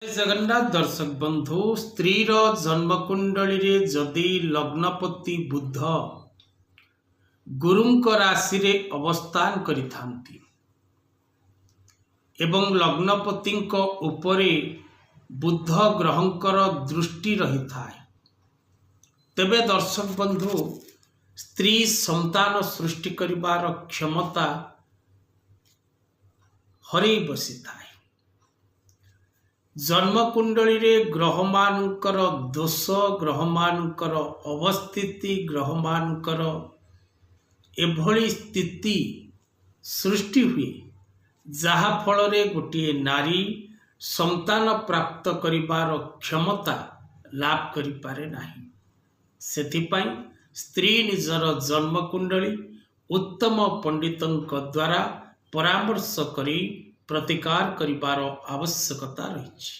जय जगन्नाथ दर्शक बंधु स्त्रीर जन्मकुंडली रे जदि लग्नपति बुध गुरुंक राशि रे अवस्थान करिथांती एवं लग्नपतिंक उपरे बुध ग्रहंकर दृष्टि रही थाए तेबे दर्शक बंधु स्त्री संतान सृष्टि करिबार क्षमता हरि बसी थाए। जन्मकुंडली रे ग्रह मानकर दोष ग्रह मानकर अवस्थिति ग्रह मानकर एभली स्थिति सृष्टि हुए जहा फल रे गोटे नारी संतान प्राप्त करिबार क्षमता लाभ करि पारे नाही। सेथिपाई स्त्री निजर जन्मकुंडली उत्तम पंडितंक द्वारा परामर्श करी प्रतिकार करिबार आवश्यकता रही।